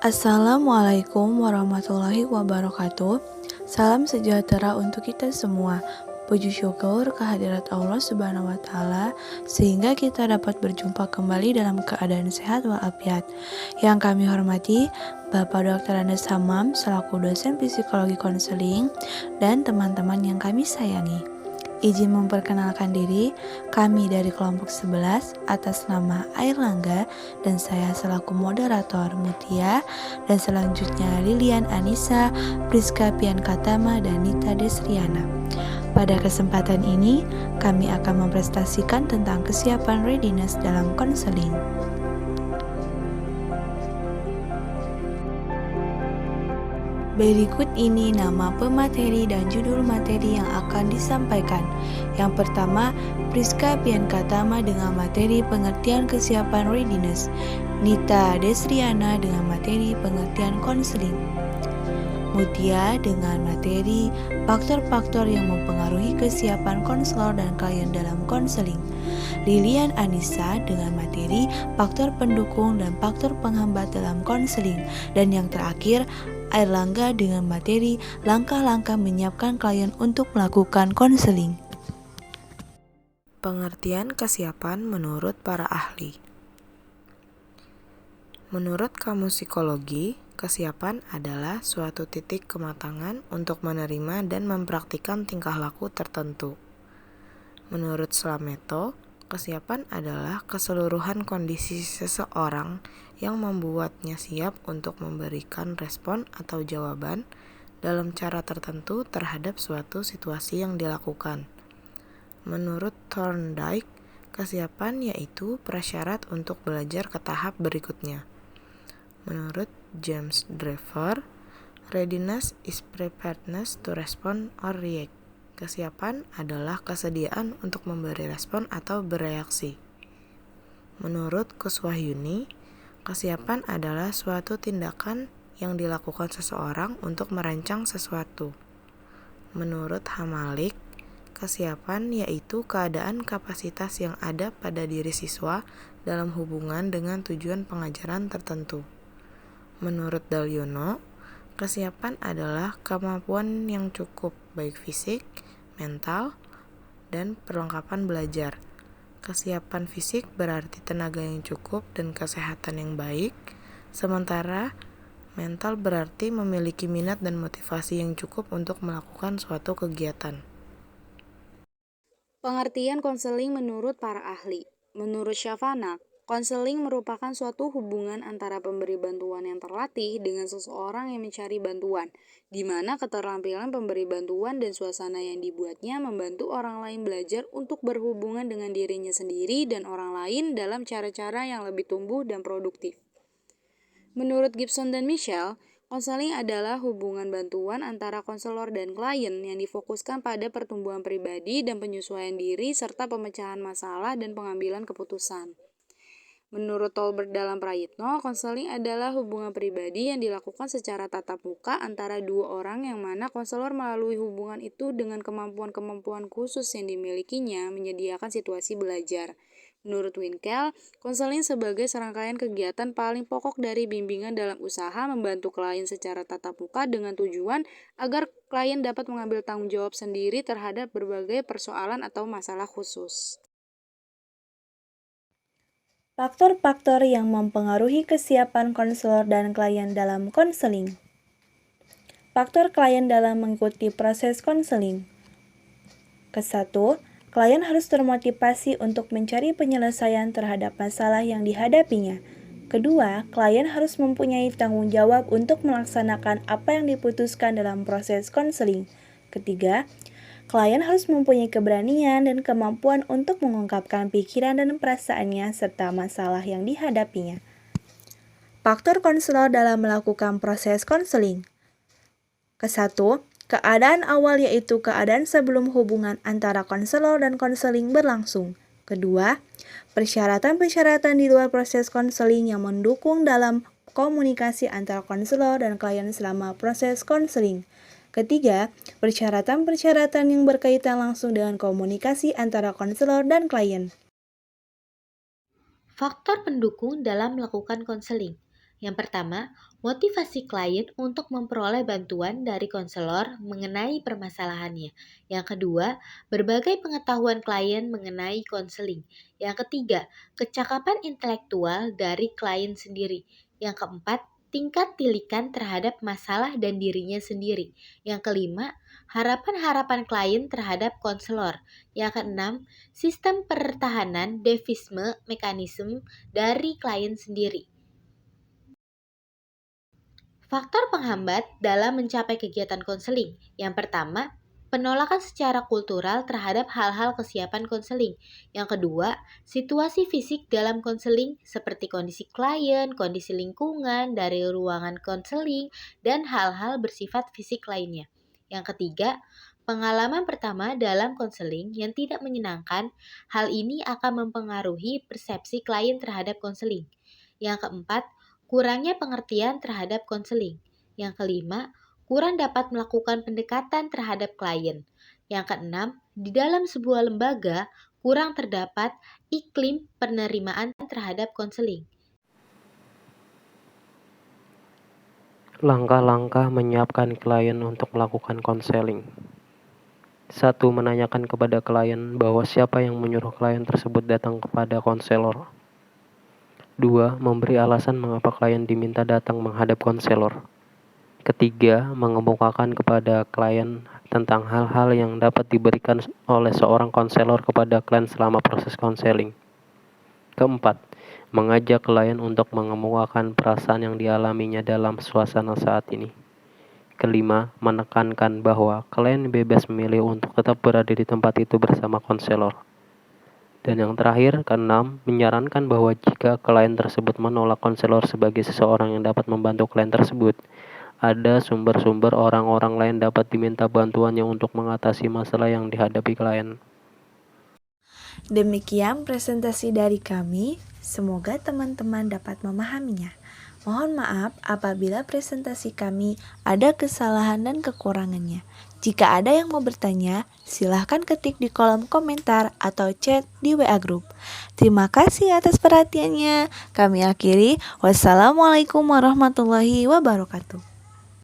Assalamualaikum warahmatullahi wabarakatuh. Salam sejahtera untuk kita semua. Puji syukur kehadirat Allah Subhanahu wa Ta'ala, sehingga kita dapat berjumpa kembali dalam keadaan sehat walafiat. Yang kami hormati Bapak Dr. Andes Hamam selaku dosen psikologi konseling dan teman-teman yang kami sayangi. Izin memperkenalkan diri, kami dari kelompok 11 atas nama Airlangga dan saya selaku moderator Mutia, dan selanjutnya Lilian Anissa, Priska Piankatama, dan Nita Desriana. Pada kesempatan ini, kami akan mempresentasikan tentang kesiapan readiness dalam konseling. Berikut ini nama pemateri dan judul materi yang akan disampaikan. Yang pertama, Priska Piankatama dengan materi pengertian kesiapan readiness, Nita Desriana dengan materi pengertian konseling, Mutia dengan materi faktor-faktor yang mempengaruhi kesiapan konselor dan klien dalam konseling, Lilian Anissa dengan materi faktor pendukung dan faktor penghambat dalam konseling, dan yang terakhir Airlangga dengan materi langkah-langkah menyiapkan klien untuk melakukan konseling. Pengertian kesiapan menurut para ahli. Menurut Kamus Psikologi, kesiapan adalah suatu titik kematangan untuk menerima dan mempraktikkan tingkah laku tertentu. Menurut Slameto, kesiapan adalah keseluruhan kondisi seseorang yang membuatnya siap untuk memberikan respon atau jawaban dalam cara tertentu terhadap suatu situasi yang dilakukan. Menurut Thorndike, kesiapan yaitu prasyarat untuk belajar ke tahap berikutnya. Menurut James Driver, readiness is preparedness to respond or react. Kesiapan adalah kesediaan untuk memberi respon atau bereaksi. Menurut Kuswahyuni, kesiapan adalah suatu tindakan yang dilakukan seseorang untuk merancang sesuatu. Menurut Hamalik, kesiapan yaitu keadaan kapasitas yang ada pada diri siswa dalam hubungan dengan tujuan pengajaran tertentu. Menurut Dalyono, kesiapan adalah kemampuan yang cukup baik fisik, mental, dan perlengkapan belajar. Kesiapan fisik berarti tenaga yang cukup dan kesehatan yang baik, sementara mental berarti memiliki minat dan motivasi yang cukup untuk melakukan suatu kegiatan. Pengertian konseling menurut para ahli. Menurut Shavanak, konseling merupakan suatu hubungan antara pemberi bantuan yang terlatih dengan seseorang yang mencari bantuan, di mana keterampilan pemberi bantuan dan suasana yang dibuatnya membantu orang lain belajar untuk berhubungan dengan dirinya sendiri dan orang lain dalam cara-cara yang lebih tumbuh dan produktif. Menurut Gibson dan Michelle, konseling adalah hubungan bantuan antara konselor dan klien yang difokuskan pada pertumbuhan pribadi dan penyesuaian diri serta pemecahan masalah dan pengambilan keputusan. Menurut Tolbert dalam Prayitno, konseling adalah hubungan pribadi yang dilakukan secara tatap muka antara dua orang yang mana konselor melalui hubungan itu dengan kemampuan-kemampuan khusus yang dimilikinya menyediakan situasi belajar. Menurut Winkel, konseling sebagai serangkaian kegiatan paling pokok dari bimbingan dalam usaha membantu klien secara tatap muka dengan tujuan agar klien dapat mengambil tanggung jawab sendiri terhadap berbagai persoalan atau masalah khusus. Faktor-faktor yang mempengaruhi kesiapan konselor dan klien dalam konseling. Faktor klien dalam mengikuti proses konseling. Ke-1, klien harus termotivasi untuk mencari penyelesaian terhadap masalah yang dihadapinya. Kedua, klien harus mempunyai tanggung jawab untuk melaksanakan apa yang diputuskan dalam proses konseling. Ketiga, klien harus mempunyai keberanian dan kemampuan untuk mengungkapkan pikiran dan perasaannya serta masalah yang dihadapinya. Faktor konselor dalam melakukan proses konseling. Ke-1, keadaan awal yaitu keadaan sebelum hubungan antara konselor dan konseling berlangsung. Kedua, persyaratan-persyaratan di luar proses konseling yang mendukung dalam komunikasi antara konselor dan klien selama proses konseling. Ketiga, persyaratan-persyaratan yang berkaitan langsung dengan komunikasi antara konselor dan klien. Faktor pendukung dalam melakukan konseling. Yang pertama, motivasi klien untuk memperoleh bantuan dari konselor mengenai permasalahannya. Yang kedua, berbagai pengetahuan klien mengenai konseling. Yang ketiga, kecakapan intelektual dari klien sendiri. Yang keempat, tingkat tilikan terhadap masalah dan dirinya sendiri. Yang kelima, harapan-harapan klien terhadap konselor. Yang keenam, sistem pertahanan defisme mekanisme dari klien sendiri. Faktor penghambat dalam mencapai kegiatan konseling. Yang pertama, penolakan secara kultural terhadap hal-hal kesiapan konseling. Yang kedua, situasi fisik dalam konseling seperti kondisi klien, kondisi lingkungan, dari ruangan konseling, dan hal-hal bersifat fisik lainnya. Yang ketiga, pengalaman pertama dalam konseling yang tidak menyenangkan. Hal ini akan mempengaruhi persepsi klien terhadap konseling. Yang keempat, kurangnya pengertian terhadap konseling. Yang kelima, kurang dapat melakukan pendekatan terhadap klien. Yang keenam, di dalam sebuah lembaga kurang terdapat iklim penerimaan terhadap konseling. Langkah-langkah menyiapkan klien untuk melakukan konseling. 1. Menanyakan kepada klien bahwa siapa yang menyuruh klien tersebut datang kepada konselor. 2. Memberi alasan mengapa klien diminta datang menghadap konselor. Ketiga, mengemukakan kepada klien tentang hal-hal yang dapat diberikan oleh seorang konselor kepada klien selama proses konseling. Keempat, mengajak klien untuk mengemukakan perasaan yang dialaminya dalam suasana saat ini. Kelima, menekankan bahwa klien bebas memilih untuk tetap berada di tempat itu bersama konselor. Dan yang terakhir, keenam, menyarankan bahwa jika klien tersebut menolak konselor sebagai seseorang yang dapat membantu klien tersebut, ada sumber-sumber orang-orang lain dapat diminta bantuannya untuk mengatasi masalah yang dihadapi klien. Demikian presentasi dari kami. Semoga teman-teman dapat memahaminya. Mohon maaf apabila presentasi kami ada kesalahan dan kekurangannya. Jika ada yang mau bertanya, silahkan ketik di kolom komentar atau chat di WA Group. Terima kasih atas perhatiannya. Kami akhiri. Wassalamualaikum warahmatullahi wabarakatuh.